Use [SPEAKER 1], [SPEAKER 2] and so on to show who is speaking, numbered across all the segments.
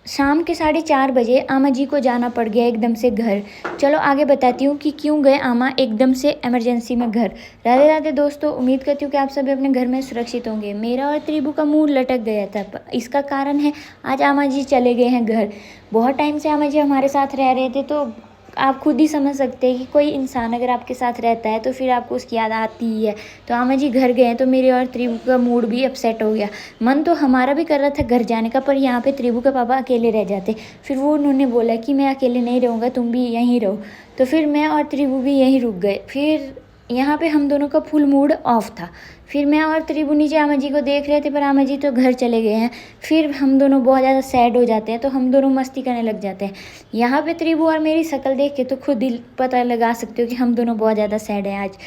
[SPEAKER 1] शाम के 4:30 बजे आमा जी को जाना पड़ गया एकदम से घर। चलो आगे बताती हूँ कि क्यों गए आमा एकदम से इमरजेंसी में घर। राधे राधे दोस्तों, उम्मीद करती हूँ कि आप सभी अपने घर में सुरक्षित होंगे। मेरा और त्रिभु का मूड लटक गया था। इसका कारण है आज आमा जी चले गए हैं घर। बहुत टाइम से आमा जी हमारे साथ रह रहे थे, तो आप खुद ही समझ सकते हैं कि कोई इंसान अगर आपके साथ रहता है तो फिर आपको उसकी याद आती ही है। तो आमा जी घर गए हैं तो मेरे और त्रिभु का मूड भी अपसेट हो गया। मन तो हमारा भी कर रहा था घर जाने का, पर यहाँ पे त्रिभु के पापा अकेले रह जाते। फिर वो उन्होंने बोला कि मैं अकेले नहीं रहूँगा, तुम भी यहीं रहो। तो फिर मैं और त्रिभु भी यहीं रुक गए। फिर यहाँ पे हम दोनों का फुल मूड ऑफ था। फिर मैं और त्रिभु नीचे आमा जी को देख रहे थे, पर आमा जी तो घर चले गए हैं। फिर हम दोनों बहुत ज़्यादा सैड हो जाते हैं, तो हम दोनों मस्ती करने लग जाते हैं। यहाँ पे त्रिभु और मेरी शक्ल देख के तो खुद ही पता लगा सकते हो कि हम दोनों बहुत ज़्यादा सैड हैं आज।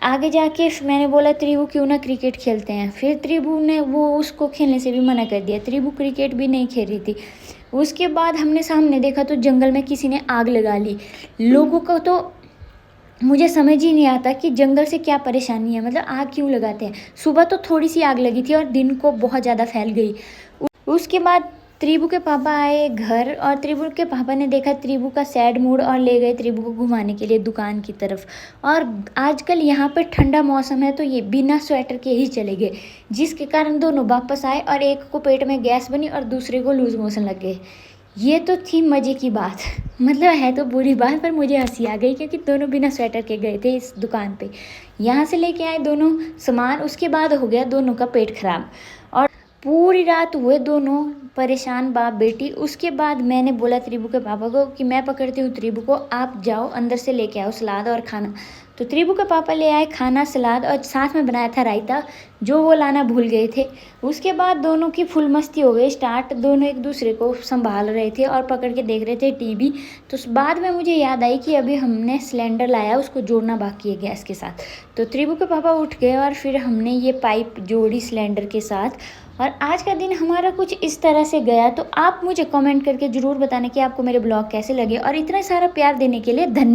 [SPEAKER 1] आगे जाके मैंने बोला त्रिभु क्यों ना क्रिकेट खेलते हैं। फिर त्रिभु ने उसको खेलने से भी मना कर दिया। त्रिभु क्रिकेट भी नहीं खेल रही थी। उसके बाद हमने सामने देखा तो जंगल में किसी ने आग लगा ली। लोगों को तो मुझे समझ ही नहीं आता कि जंगल से क्या परेशानी है, मतलब आग क्यों लगाते हैं। सुबह तो थोड़ी सी आग लगी थी और दिन को बहुत ज़्यादा फैल गई। उसके बाद त्रिभु के पापा आए घर और त्रिभु के पापा ने देखा त्रिभु का सैड मूड और ले गए त्रिभु को घुमाने के लिए दुकान की तरफ। और आजकल यहाँ पे ठंडा मौसम है तो ये बिना स्वेटर के ही चले गए, जिसके कारण दोनों वापस आए और एक को पेट में गैस बनी और दूसरे को लूज मोशन लग गए। ये तो थी मज़े की बात। मतलब है तो बुरी बात, पर मुझे हंसी आ गई क्योंकि दोनों बिना स्वेटर के गए थे इस दुकान पे। यहाँ से लेके आए दोनों सामान, उसके बाद हो गया दोनों का पेट खराब और पूरी रात हुए दोनों परेशान बाप बेटी। उसके बाद मैंने बोला त्रिभु के पापा को कि मैं पकड़ती हूँ त्रिभु को, आप जाओ अंदर से लेके आओ सलाद और खाना। तो त्रिभु के पापा ले आए खाना, सलाद और साथ में बनाया था रायता, जो वो लाना भूल गए थे। उसके बाद दोनों की फुल मस्ती हो गई स्टार्ट। दोनों एक दूसरे को संभाल रहे थे और पकड़ के देख रहे थे टीवी। तो बाद में मुझे याद आई कि अभी हमने सिलेंडर लाया, उसको जोड़ना बाकी है गैस के साथ। तो त्रिभु के पापा उठ गए और फिर हमने ये पाइप जोड़ी सिलेंडर के साथ। और आज का दिन हमारा कुछ इस तरह से गया। तो आप मुझे कमेंट करके ज़रूर बताना कि आपको मेरे ब्लॉग कैसे लगे और इतना सारा प्यार देने के लिए धन्यवाद।